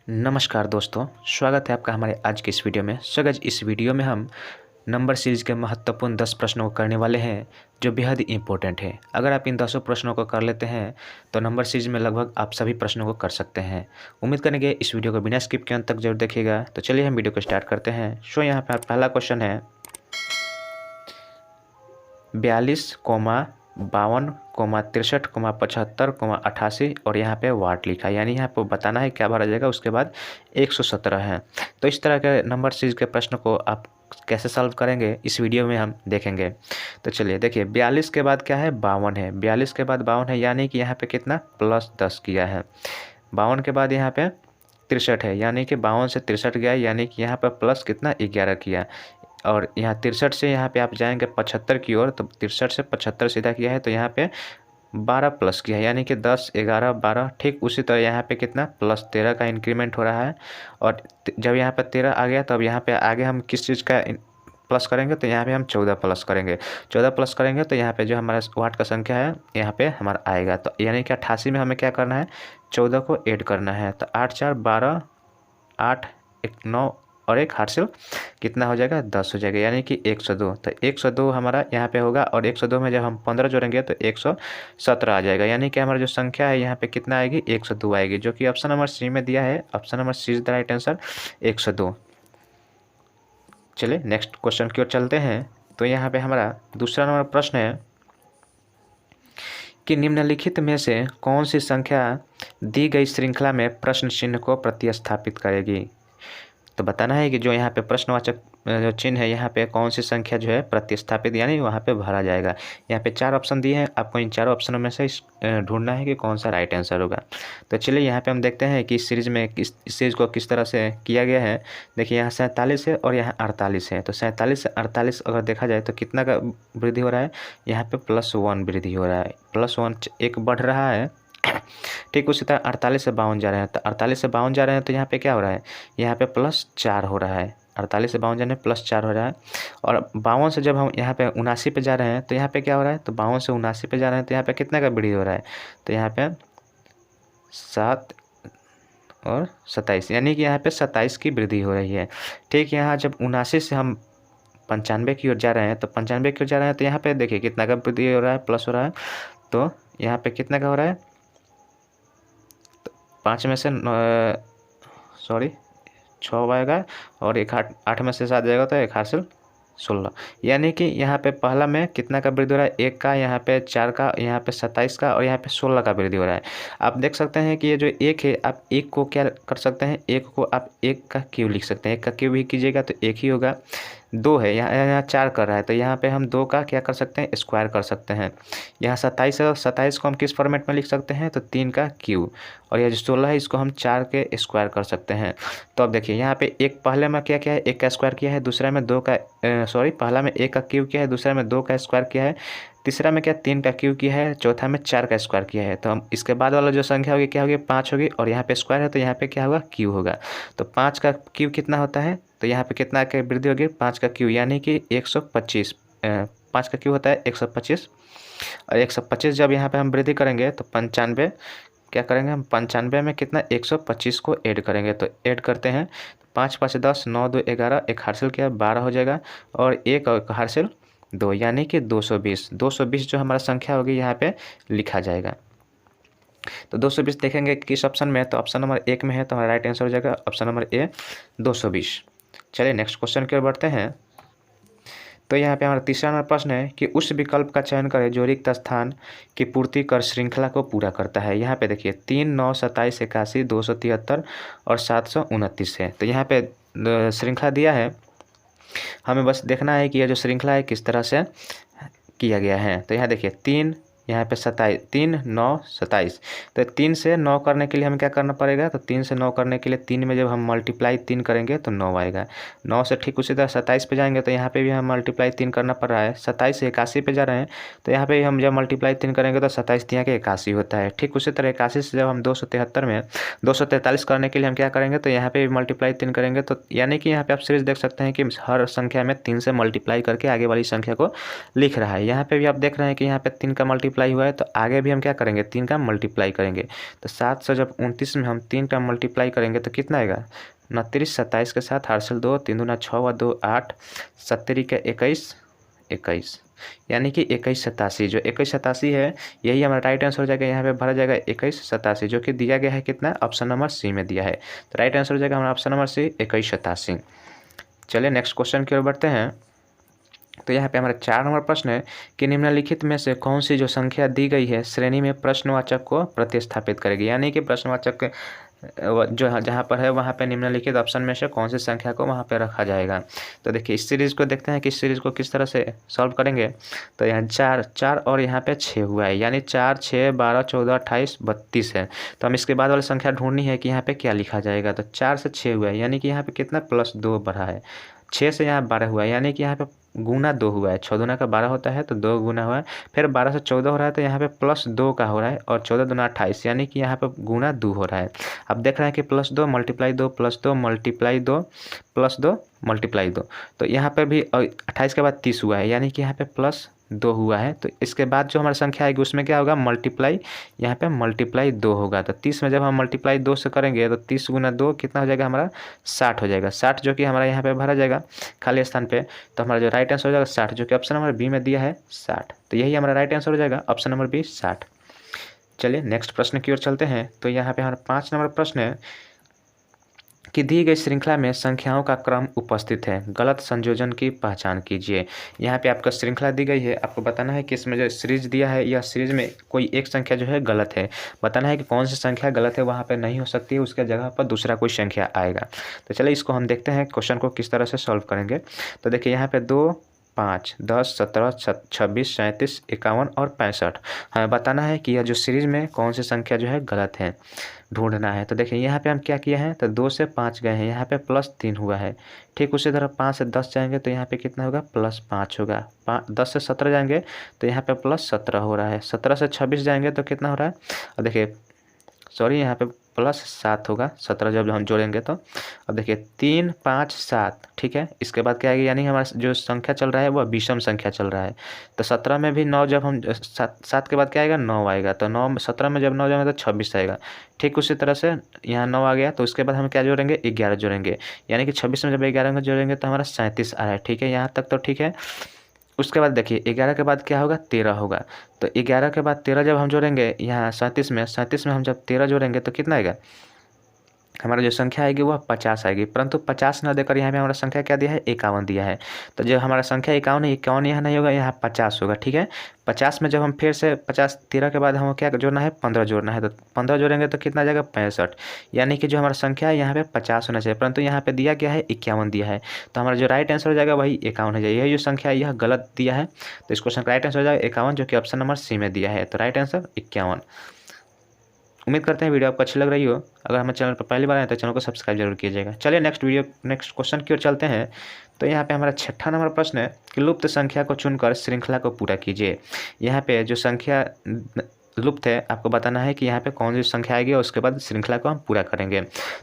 नमस्कार दोस्तों, स्वागत है आपका हमारे आज की इस वीडियो में। गाइस, इस वीडियो में हम नंबर सीरीज़ के महत्वपूर्ण 10 प्रश्नों को करने वाले हैं जो बेहद ही इंपॉर्टेंट है। अगर आप इन 10 प्रश्नों को कर लेते हैं तो नंबर सीरीज में लगभग आप सभी प्रश्नों को कर सकते हैं। उम्मीद करेंगे इस वीडियो को बिना स्किप के अंत तक जरूर देखिएगा। तो चलिए हम वीडियो को स्टार्ट करते हैं। यहाँ पर पहला क्वेश्चन है 42,52,63,75,88 और यहाँ पे वाट लिखा है, यानी यहाँ पे बताना है क्या भरा जाएगा। उसके बाद 117 है। तो इस तरह के नंबर सीरीज के प्रश्न को आप कैसे सॉल्व करेंगे इस वीडियो में हम देखेंगे। तो चलिए देखिए, 42 के बाद क्या है, 52 है। 42 के बाद 52 है, यानी कि यहाँ पे कितना +10 किया है। 52 के बाद यहाँ पे 63 है, यानी कि 52 से 63 गया, यानी कि यहाँ पर प्लस कितना 11 किया। और यहाँ 63 से यहाँ पे आप जाएंगे 75 की ओर, तो 63 से 75 सीधा किया है, तो यहाँ पे 12 प्लस किया है, यानी कि 10, 11, 12। ठीक उसी तरह यहाँ पे कितना +13 का इंक्रीमेंट हो रहा है। और जब यहाँ पे 13 आ गया तब यहाँ पे आगे हम किस चीज़ का प्लस करेंगे, तो यहाँ पे हम 14 प्लस करेंगे। 14 प्लस करेंगे तो यहाँ पे जो हमारा वाट का संख्या है यहाँ पे हमारा आएगा। तो यानी कि 88 में हमें क्या करना है, 14 को ऐड करना है। तो 8 4 12, 8 1 9 और एक हासिल कितना हो जाएगा, 10 हो जाएगा, यानी कि 102। तो 102 हमारा यहाँ पे होगा, और 102 में जब हम 15 जोड़ेंगे तो 117 आ जाएगा, यानी कि हमारा जो संख्या है यहाँ पे कितना आएगी, 102 आएगी, जो कि ऑप्शन नंबर सी में दिया है। Option number C is the right answer, 102। चलिए नेक्स्ट क्वेश्चन की ओर चलते हैं। तो यहाँ पे हमारा दूसरा नंबर प्रश्न है कि निम्नलिखित में से कौन सी संख्या दी गई श्रृंखला में प्रश्न चिन्ह को प्रतिस्थापित करेगी। तो बताना है कि जो यहाँ पे प्रश्नवाचक जो चिन्ह है यहाँ पे कौन सी संख्या जो है प्रतिस्थापित यानी वहाँ पे भरा जाएगा। यहाँ पे 4 ऑप्शन दिए हैं, आपको इन 4 ऑप्शनों में से ढूंढना है कि कौन सा राइट आंसर होगा। तो चलिए यहाँ पे हम देखते हैं कि इस सीरीज में इस सीरीज को किस तरह से किया गया है। देखिए यहाँ 47 है और यहाँ 48 है। तो 47 से 48 अगर देखा जाए तो कितना का वृद्धि हो रहा है, यहाँ पे +1 वृद्धि हो रहा है। +1 एक बढ़ रहा है। ठीक उसी तरह 48 से 52 जा रहे हैं, तो 48 से 52 जा रहे हैं तो यहाँ पे क्या हो रहा है, यहाँ पे +4 हो रहा है। 48 से 52 जाने +4 हो रहा है। और 52 से जब हम यहाँ पे 79 पे जा रहे हैं तो यहाँ पे क्या हो रहा है, तो 52 से 79 पे जा रहे हैं तो यहाँ पे कितना का वृद्धि हो रहा है, तो यहाँ पे 7 और 27, यानी कि यहाँ पे 27 की वृद्धि हो रही है। ठीक यहाँ जब 79 से हम 95 की ओर जा रहे हैं, तो 95 की ओर जा रहे हैं तो यहाँ पे देखिए कितना का वृद्धि हो रहा है, प्लस हो रहा है। तो यहाँ पे कितना का हो रहा है, 5 में से 6 आएगा, और 8 में से 7 जाएगा तो 1 हासिल 16, यानी कि यहाँ पे पहला में कितना का वृद्धि हो रहा है, 1 का, यहाँ पे 4 का, यहाँ पे 27 का, और यहाँ पे 16 का वृद्धि हो रहा है। आप देख सकते हैं कि ये जो 1 है, आप 1 को क्या कर सकते हैं, 1 को आप 1 का क्यूब लिख सकते हैं। 1 का क्यूब भी कीजिएगा तो 1 ही होगा। 2 है, यहाँ 4 कर रहा है तो यहाँ पे हम 2 का क्या कर सकते हैं, स्क्वायर कर सकते हैं। यहाँ 27 है, 27 को हम किस फॉर्मेट में लिख सकते हैं, तो 3 का क्यूब, और यह जो 16 है इसको हम 4 के स्क्वायर कर सकते हैं। तो अब देखिए यहाँ पे एक पहले में क्या किया है, 1 का स्क्वायर किया है, दूसरा में 2 का पहला में 1 का क्यूब किया है, दूसरा में 2 का स्क्वायर किया है, तीसरा में क्या 3 का क्यूब किया है, चौथा में 4 का स्क्वायर किया है। तो हम इसके बाद वाला जो संख्या होगी क्या होगी, 5 होगी, और यहाँ पे स्क्वायर है तो यहाँ पे क्या होगा, क्यूब होगा। तो 5 का क्यूब कितना होता है, तो यहाँ पे कितना की वृद्धि होगी, 5 का क्यूब, यानी कि 125। 5 का क्यूब होता है 125, और 125 जब यहाँ पे हम वृद्धि करेंगे तो 95 क्या करेंगे हम, 95 में कितना 125 को ऐड करेंगे। तो ऐड करते हैं, 5 5 10, 9 2 11, एक हासिल किया 12 हो जाएगा, और एक हासिल 2, यानी कि 220। 220 जो हमारा संख्या होगी यहाँ पे लिखा जाएगा। तो 220 देखेंगे किस ऑप्शन में है, तो ऑप्शन नंबर 1 में है, तो हमारा राइट आंसर हो जाएगा ऑप्शन नंबर ए, 220। चलिए नेक्स्ट क्वेश्चन की ओर बढ़ते हैं। तो यहाँ पे हमारा तीसरा नंबर प्रश्न है कि उस विकल्प का चयन करें जो रिक्त स्थान की पूर्ति कर श्रृंखला को पूरा करता है। यहाँ पे देखिए 3 9 27 81 273 और 729 है। तो यहाँ पे श्रृंखला दिया है, हमें बस देखना है कि यह जो श्रृंखला है किस तरह से किया गया है। तो यहाँ देखिए 3 यहाँ पे 27, 3 9 27, तो 3 से 9 करने के लिए हमें क्या करना पड़ेगा, तो 3 से 9 करने के लिए 3 में जब हम मल्टीप्लाई 3 करेंगे तो 9 आएगा। 9 से ठीक उसी तरह 27 पे जाएंगे तो यहाँ पे भी हम मल्टीप्लाई 3 करना पड़ रहा है। 27 से 81 पे जा रहे हैं तो यहाँ पे हम जब मल्टीप्लाई 3 करेंगे तो 27 3 के 81 होता है। ठीक उसी तरह 81 से जब हम 273 में 243 करने के लिए हम क्या करेंगे, तो यहाँ पे भी मल्टीप्लाई 3 करेंगे। तो यानी कि यहाँ पे आप सीरीज देख सकते हैं कि हर संख्या में 3 से मल्टीप्लाई करके आगे वाली संख्या को लिख रहा है। यहाँ पे भी आप देख रहे हैं कि यहाँ पे 3 का मल्टीप्लाई मल्टीप्लाई हुआ है तो आगे भी हम क्या करेंगे 3 का मल्टीप्लाई करेंगे। तो 7 से जब 29 में हम 3 का मल्टीप्लाई करेंगे तो कितना आएगा 29, 27 के साथ हार्सल 2, 3 दूना 6 व 2 8, 70 का 21, 21 यानी कि 2187। जो 2187 है यही हमारा राइट आंसर हो जाएगा। यहाँ पे भरा जाएगा 2187 जो कि दिया गया है कितना ऑप्शन नंबर सी में दिया है। तो राइट आंसर हो जाएगा हमारा ऑप्शन नंबर सी 2187। चलिए नेक्स्ट क्वेश्चन की ओर बढ़ते हैं। तो यहाँ पे हमारा 4 नंबर प्रश्न है कि निम्नलिखित में से कौन सी जो संख्या दी गई है श्रेणी में प्रश्नवाचक को प्रतिस्थापित करेगी। यानी कि प्रश्नवाचक जो जहाँ पर है वहाँ पे निम्नलिखित ऑप्शन में से कौन सी संख्या को वहाँ पे रखा जाएगा। तो देखिए इस सीरीज़ को देखते हैं कि इस सीरीज़ को किस तरह से सॉल्व करेंगे। तो यहाँ 4 और यहाँ पे 6 हुआ है, यानी 4, 6, 12, 14, 28, 32 है। तो हम इसके बाद वाली संख्या ढूंढनी है कि यहाँ पे क्या लिखा जाएगा। तो 4 से 6 हुआ है, यानी कि यहाँ पे कितना +2 बढ़ा है। 6 से यहाँ 12 हुआ है, यानी कि यहाँ पे गुना 2 हुआ है। 6 दूना का 12 होता है तो 2 गुना हुआ है। फिर 12 से 14 हो रहा है तो यहाँ पे +2 का हो रहा है, और 14 दूना 28, यानी कि यहाँ पे गुना 2 हो रहा है। अब देख रहे हैं कि +2 मल्टीप्लाई 2 +2 मल्टीप्लाई 2 +2 मल्टीप्लाई 2। तो यहाँ पे भी 28 के बाद 30 हुआ है, यानी कि यहाँ पे +2 हुआ है। तो इसके बाद जो हमारी संख्या आएगी उसमें क्या होगा मल्टीप्लाई, यहाँ पे मल्टीप्लाई 2 होगा। तो 30 में जब हम मल्टीप्लाई 2 से करेंगे तो 30 गुना 2 कितना हो जाएगा हमारा 60 हो जाएगा। 60 जो कि हमारा यहाँ पे भरा जाएगा खाली स्थान पे। तो हमारा जो राइट आंसर हो जाएगा 60, जो कि ऑप्शन नंबर बी में दिया है 60। तो यही हमारा राइट आंसर हो जाएगा ऑप्शन नंबर बी 60। चलिए नेक्स्ट प्रश्न की ओर चलते हैं। तो यहाँ पे हमारा 5 नंबर प्रश्न है कि दी गई श्रृंखला में संख्याओं का क्रम उपस्थित है, गलत संयोजन की पहचान कीजिए। यहाँ पे आपका श्रृंखला दी गई है, आपको बताना है कि इसमें जो सीरीज दिया है या सीरीज में कोई एक संख्या जो है गलत है। बताना है कि कौन सी संख्या गलत है, वहाँ पे नहीं हो सकती है, उसके जगह पर दूसरा कोई संख्या आएगा। तो चलिए इसको हम देखते हैं क्वेश्चन को किस तरह से सॉल्व करेंगे। तो देखिए यहाँ पे 2, 5, 10, 17, 26, 37, 51 और 65 हमें बताना है कि यह जो सीरीज में कौन सी संख्या जो है गलत है, ढूंढना है। तो देखिए यहाँ पे हम क्या किए हैं, तो 2 से 5 गए हैं, यहाँ पे +3 हुआ है। ठीक उसी तरह 5 से 10 जाएंगे तो यहाँ पे कितना होगा +5 होगा। 10 से 17 जाएंगे तो यहाँ पे +17 हो रहा है। 17 से 26 जाएंगे तो कितना हो रहा है, और देखिए सॉरी यहाँ पे +7 होगा 17 जब हम जोड़ेंगे तो। अब देखिए 3, 5, 7 ठीक है। इसके बाद क्या आएगी, यानी हमारा जो संख्या चल रहा है वह विषम संख्या चल रहा है। तो 17 में भी 9 जब हम 7 के बाद क्या आएगा 9 आएगा। तो 9 17 में जब 9 जाएगा तो 26 आएगा। ठीक उसी तरह से यहाँ 9 आ गया तो उसके बाद हम क्या जोड़ेंगे 11 जोड़ेंगे, यानी कि 26 में जब 11 जोड़ेंगे तो हमारा 37 आ रहा है। ठीक है, यहाँ तक तो ठीक है। उसके बाद देखिए 11 के बाद क्या होगा 13 होगा। तो 11 के बाद 13 जब हम जोड़ेंगे यहाँ 37 में हम जब 13 जोड़ेंगे तो कितना आएगा, हमारा जो संख्या आएगी वह 50 आएगी। परंतु 50 न देकर यहाँ पे हमारा संख्या क्या दिया है 51 दिया है। तो जो हमारा संख्या 51 है, 51 यहाँ नहीं होगा, यहाँ 50 होगा। ठीक है, 50 में जब हम फिर से 50 13 के बाद हमें क्या जोड़ना है 15 जोड़ना है। तो 15 जोड़ेंगे तो कितना आ जाएगा 65, यानी कि जो हमारा संख्या है यहाँ पे 50 होना चाहिए, परंतु यहाँ पे दिया गया है 51 दिया है। तो हमारा जो राइट आंसर हो जाएगा वही 51 हो जाएगा। यही जो संख्या है यह गलत दिया है, तो इस क्वेश्चन का राइट आंसर हो जाएगा 51, जो कि ऑप्शन नंबर सी में दिया है। तो राइट आंसर 51। उम्मीद करते हैं वीडियो आपको अच्छी लग रही हो। अगर हमारे चैनल पर पहली बार आए तो चैनल को सब्सक्राइब जरूर कीजिएगा। चलिए नेक्स्ट क्वेश्चन की ओर चलते हैं। तो यहाँ पे हमारा 6ठा नंबर प्रश्न है कि लुप्त संख्या को चुनकर श्रृंखला को पूरा कीजिए। यहाँ पे जो संख्या लुप्त है आपको बताना है कि यहाँ पे कौन सी संख्या आएगी और उसके बाद श्रृंखला को हम पूरा करेंगे।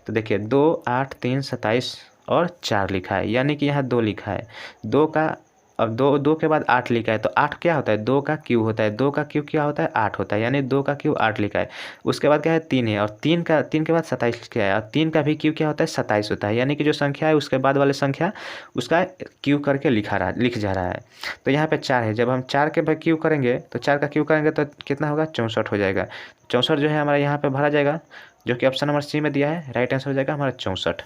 तो देखिए 2, 8, 3, 27 और 4 लिखा है, यानी कि यहाँ 2 लिखा है। 2 का अब 2 के बाद 8 लिखा है, तो 8 क्या होता है 2 का क्यू होता है। 2 का क्यू क्या होता है 8 होता है, यानी 2 का क्यू 8 लिखा है। उसके बाद क्या है 3 है, और 3 के बाद 27 क्या है, और 3 का भी क्यू क्या होता है 27 होता है, यानी कि जो संख्या है उसके बाद वाले संख्या उसका क्यू करके लिख जा रहा है। तो यहाँ पे 4 है, जब हम 4 के क्यू करेंगे तो 4 का क्यू करेंगे तो कितना होगा 64 हो जाएगा। 64 जो है हमारा यहाँ पे भरा जाएगा, जो कि ऑप्शन नंबर सी में दिया है। राइट आंसर हो जाएगा हमारा 64।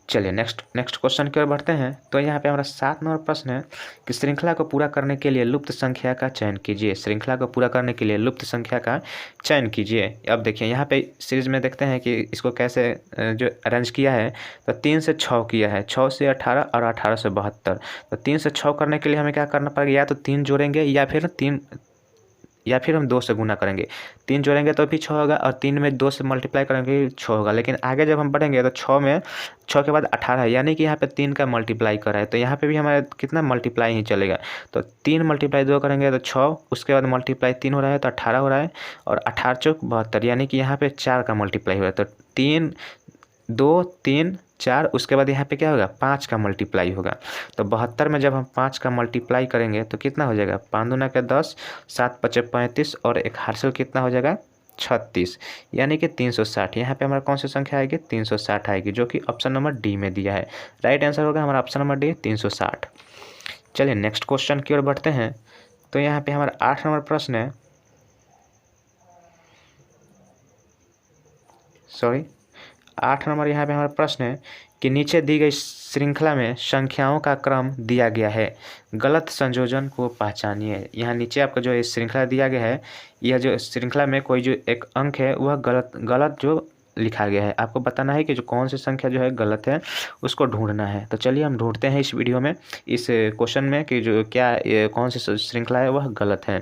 चलिए नेक्स्ट क्वेश्चन की ओर बढ़ते हैं। तो यहाँ पे हमारा 7 नंबर प्रश्न है कि श्रृंखला को पूरा करने के लिए लुप्त संख्या का चयन कीजिए। श्रृंखला को पूरा करने के लिए लुप्त संख्या का चयन कीजिए। अब देखिए यहाँ पे सीरीज में देखते हैं कि इसको कैसे जो अरेंज किया है। तो 3 से 6 किया है, 6 से 18 और 18 से 72। तो 3 से 6 करने के लिए हमें क्या करना पड़ेगा, या तो 3 जोड़ेंगे या फिर हम 2 से गुना करेंगे। 3 जोड़ेंगे तो भी 6 होगा, और 3 में 2 से मल्टीप्लाई करेंगे 6 होगा। लेकिन आगे जब हम बढ़ेंगे तो 6 के बाद 18 है, यानी कि यहाँ पे 3 का मल्टीप्लाई कर रहा है। तो यहाँ पे भी हमारा कितना मल्टीप्लाई ही चलेगा। तो 3 मल्टीप्लाई 2 करेंगे तो 6, उसके बाद मल्टीप्लाई 3 हो रहा है तो 18 हो रहा है, और 18 चौक 72, यानी कि यहाँ पे 4 का मल्टीप्लाई हो रहा है। तो 3, 2, 3, 4, उसके बाद यहाँ पे क्या होगा 5 का मल्टीप्लाई होगा। तो 72 में जब हम 5 का मल्टीप्लाई करेंगे तो कितना हो जाएगा 5 दूना के 10, 7 पचे 35 और एक हार्सल कितना हो जाएगा 36, यानी कि 360। यहाँ पे हमारा कौन सी संख्या आएगी 360 आएगी, जो कि ऑप्शन नंबर डी में दिया है। राइट आंसर होगा हमारा ऑप्शन नंबर डी 360। चलिए नेक्स्ट क्वेश्चन की ओर बढ़ते हैं। तो यहाँ पे हमारा 8 नंबर प्रश्न है, 8 नंबर यहाँ पे हमारा प्रश्न है कि नीचे दी गई श्रृंखला में संख्याओं का क्रम दिया गया है, गलत संयोजन को पहचानिए। यहाँ नीचे आपका जो श्रृंखला दिया गया है, यह जो श्रृंखला में कोई जो एक अंक है वह गलत जो लिखा गया है, आपको बताना है कि जो कौन सी संख्या जो है गलत है उसको ढूंढना है। तो चलिए हम ढूंढते हैं इस वीडियो में, इस क्वेश्चन में कि जो क्या कौन सी श्रृंखला है वह गलत है।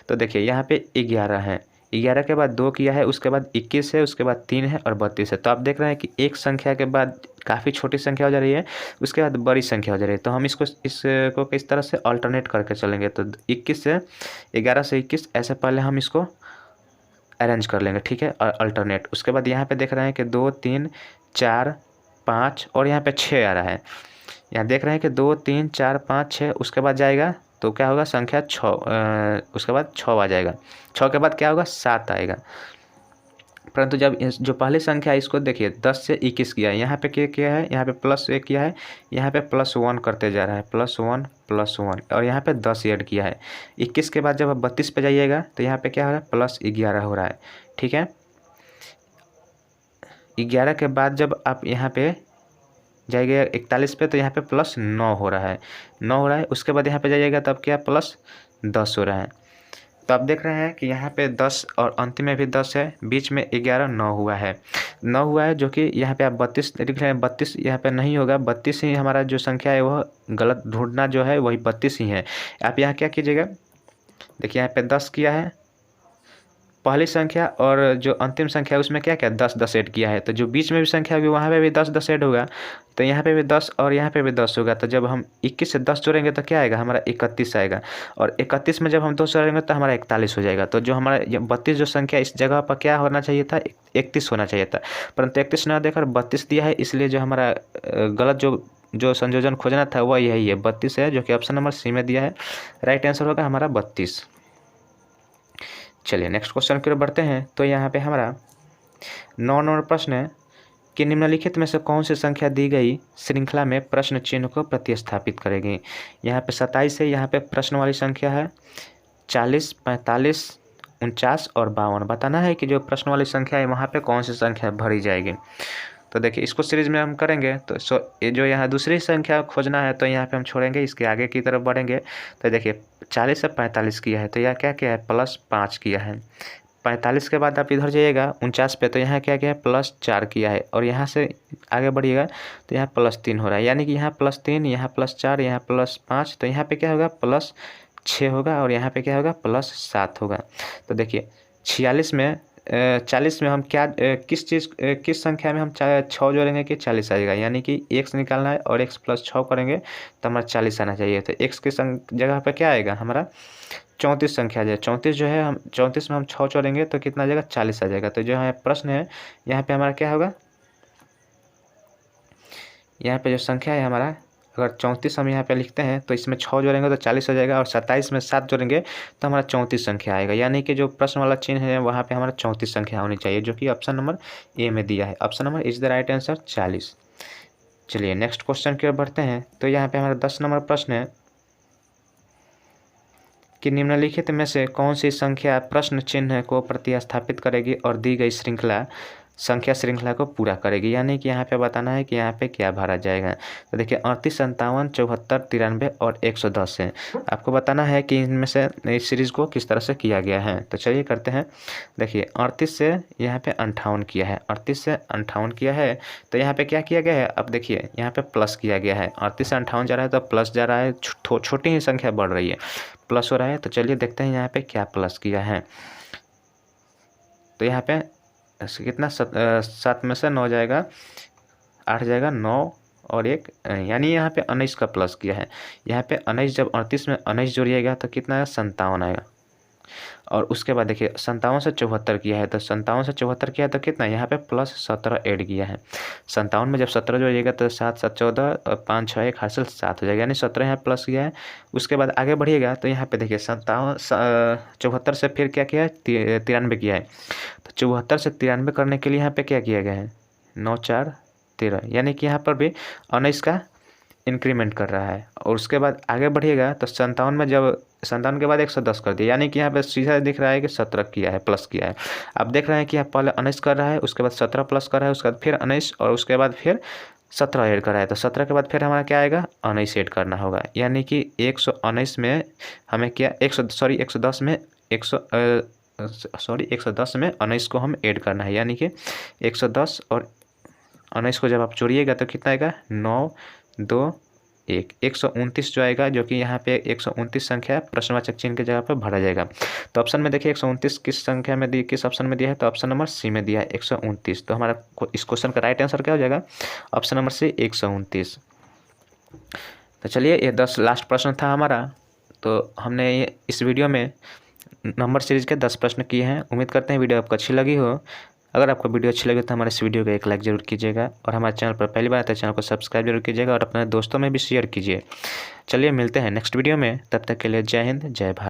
तो देखिए यहाँ पे 11 है, 11 के बाद 2 किया है, उसके बाद 21 है, उसके बाद 3 है और 32 है। तो आप देख रहे हैं कि एक संख्या के बाद काफ़ी छोटी संख्या हो जा रही है, उसके बाद बड़ी संख्या हो जा रही है। तो हम इसको किस तरह से अल्टरनेट करके चलेंगे, तो 21 से 11 से 21 ऐसे पहले हम इसको अरेंज कर लेंगे, ठीक है, अल्टरनेट। उसके बाद यहाँ पे देख रहे हैं कि 2 3 4 5 और यहाँ पे 6 आ रहा है। यहाँ देख रहे हैं कि 2 3 4 5 6, उसके बाद जाएगा तो क्या होगा संख्या 6, उसके बाद 6 आ जाएगा, 6 के बाद क्या होगा 7 आएगा। परंतु जब जो पहली संख्या है इसको देखिए 10 से 21 किया है, यहाँ पे क्या किया है, यहाँ पे +1 किया है, यहाँ पे +1 करते जा रहा है, +1 +1 और यहाँ पे 10 ऐड किया है। 21 के बाद जब आप 32 पे जाइएगा तो यहाँ पे क्या हो रहा है +11 हो रहा है, ठीक है। 11 के बाद जब आप यहाँ पे जाइएगा 41 पे तो यहाँ पे +9 हो रहा है, 9 हो रहा है। उसके बाद यहाँ पे जाइएगा तब क्या +10 हो रहा है। तो आप देख रहे हैं कि यहाँ पे 10 और अंतिम में भी 10 है, बीच में 11 9 हुआ है, 9 हुआ है, जो कि यहाँ पे आप 32 लिख रहे हैं, 32 यहाँ पे नहीं होगा, 32 ही हमारा जो संख्या है वह गलत ढूंढना जो है वही 32 ही है। आप यहाँ क्या कीजिएगा, देखिए यहाँ पे 10 किया है पहली संख्या और जो अंतिम संख्या है उसमें क्या क्या 10 10 ऐड किया है, तो जो बीच में भी संख्या होगी वहाँ पे भी 10 10 ऐड होगा, तो यहाँ पे भी 10 और यहाँ पे भी 10 होगा। तो जब हम 21 से 10 जोड़ेंगे तो क्या आएगा हमारा 31 आएगा, और 31 में जब हम 2 जोड़ेंगे तो हमारा 41 हो जाएगा। तो जो हमारा 32 जो संख्या इस जगह पर क्या होना चाहिए था 31 होना चाहिए था, परंतु 31 ना देकर 32 दिया है, इसलिए जो हमारा गलत जो संयोजन खोजना था वह यही है 32 है, जो कि ऑप्शन नंबर सी में दिया है। राइट आंसर होगा हमारा 32। चलिए नेक्स्ट क्वेश्चन की ओर बढ़ते हैं। तो यहाँ पे हमारा 9 नंबर प्रश्न है कि निम्नलिखित में से कौन सी संख्या दी गई श्रृंखला में प्रश्न चिन्ह को प्रतिस्थापित करेगी। यहाँ पे 27 है, यहाँ पे प्रश्न वाली संख्या है 40 45 49 और 52। बताना है कि जो प्रश्न वाली संख्या है वहाँ पे कौन सी संख्या भरी जाएगी। तो देखिए इसको सीरीज में हम करेंगे तो ये जो यहाँ दूसरी संख्या खोजना है तो यहाँ पे हम छोड़ेंगे, इसके आगे की तरफ बढ़ेंगे। तो देखिए 40 से 45 किया है, तो यह क्या किया है +5 किया है। 45 के बाद आप इधर जाइएगा 49 पे, तो यहाँ क्या किया है +4 किया है, और यहाँ से आगे बढ़िएगा तो यहाँ +3 हो रहा है, यानी कि यहाँ +3 यहाँ +4 यहाँ +5, तो यहाँ पे क्या होगा +6 होगा, और यहाँ पे क्या होगा +7 होगा। तो देखिए 46 में 40 में हम क्या किस संख्या में हम 6 जोड़ेंगे कि 40 आएगा, यानी कि x निकालना है और x + 6 करेंगे तो हमारा 40 आना चाहिए। तो x की जगह पर क्या आएगा हमारा 34 संख्या आ जाए, 34 जो है हम 34 में हम 6 जोड़ेंगे तो कितना आ जाएगा 40 आ जाएगा। तो जो है प्रश्न है यहाँ पे हमारा क्या होगा, यहाँ पे जो संख्या है हमारा अगर 34 हम यहाँ पे लिखते हैं तो इसमें 6 जोड़ेंगे तो 40 हो जाएगा, और 27 में 7 जोड़ेंगे तो हमारा 34 संख्या आएगा, यानी कि जो प्रश्न वाला चिन्ह है वहाँ पे हमारा 34 संख्या होनी चाहिए, जो कि ऑप्शन नंबर ए में दिया है। Option number is the right answer 40। चलिए नेक्स्ट क्वेश्चन की ओर बढ़ते हैं। तो यहाँ पे हमारा 10 नंबर प्रश्न है कि निम्नलिखित में से कौन सी संख्या प्रश्न चिन्ह को प्रतिस्थापित करेगी और दी गई संख्या श्रृंखला को पूरा करेगी, यानी कि यहाँ पे बताना है कि यहाँ पे क्या भरा जाएगा। तो देखिए 38 57 74 93 और 110 है, आपको बताना है कि इनमें से इस सीरीज़ को किस तरह से किया गया है। तो चलिए करते हैं। देखिए 38 से यहाँ पे 58 किया है, 38 से 58 किया है, तो यहाँ पे क्या किया गया है, अब देखिए यहाँ पे प्लस किया गया है, 38 से 58 जा रहा है तो प्लस जा रहा है, छोटी ही संख्या बढ़ रही है, प्लस हो रहा है। तो चलिए देखते हैं यहाँ पे क्या प्लस किया है। तो यहाँ पे कितना 7 में से 9 जाएगा, 8 जाएगा, 9 और 1, यानी यहाँ पे 19 का प्लस किया है। यहाँ पे 19 जब 38 में 19 जोड़िएगा तो कितना है 57 आएगा, और उसके बाद देखिए 57 से 74 किया है, तो 57 से 74 किया है तो कितना यहाँ पे +17 ऐड किया है। 57 में जब 17 जोड़िएगा तो 7 7 14 और 5 6 1 हासिल 7 हो जाएगा, यानी 17 यहाँ प्लस किया है। उसके बाद आगे बढ़िएगा तो यहाँ पे देखिए 74 से फिर क्या किया है, 93 किया है। तो 74 से 93 करने के लिए यहाँ पे क्या किया गया है, 9 4 13, यानी कि यहाँ पर भी 19 का इंक्रीमेंट कर रहा है। और उसके बाद आगे बढ़िएगा तो 57 में जब 57 के बाद 110 कर दिया, यानी कि यहाँ पे सीधा दिख रहा है कि 17 किया है, प्लस किया है। आप देख रहे हैं कि यहाँ पहले 19 कर रहा है, उसके बाद 17 प्लस कर रहा है, उसके बाद फिर 19 और उसके बाद फिर 17 ऐड कर रहा है। तो 17 के बाद फिर हमारा क्या आएगा, 19 ऐड करना होगा, यानी कि 119 में हमें क्या 110 में 110 में 19 को हम ऐड करना है, यानी कि 110 और 19 को जब आप जोड़िएगा तो कितना आएगा, 9 2 1 129 जो आएगा, जो कि यहाँ पे 129 संख्या प्रश्नवाचक चिन्ह की जगह पर भरा जाएगा। तो ऑप्शन में देखिए 129 किस संख्या में दी, किस ऑप्शन में दिया है, तो ऑप्शन नंबर सी में दिया है 129। तो हमारा इस क्वेश्चन का राइट आंसर क्या हो जाएगा, ऑप्शन नंबर सी 129। तो चलिए ये 10 लास्ट प्रश्न था हमारा। तो हमने इस वीडियो में नंबर सीरीज के 10 प्रश्न किए हैं। उम्मीद करते हैं वीडियो आपको अच्छी लगी हो। अगर आपको वीडियो अच्छी लगे तो हमारे इस वीडियो को एक लाइक जरूर कीजिएगा, और हमारे चैनल पर पहली बार आते हैं चैनल को सब्सक्राइब जरूर कीजिएगा, और अपने दोस्तों में भी शेयर कीजिए। चलिए मिलते हैं नेक्स्ट वीडियो में, तब तक के लिए जय हिंद जय भारत।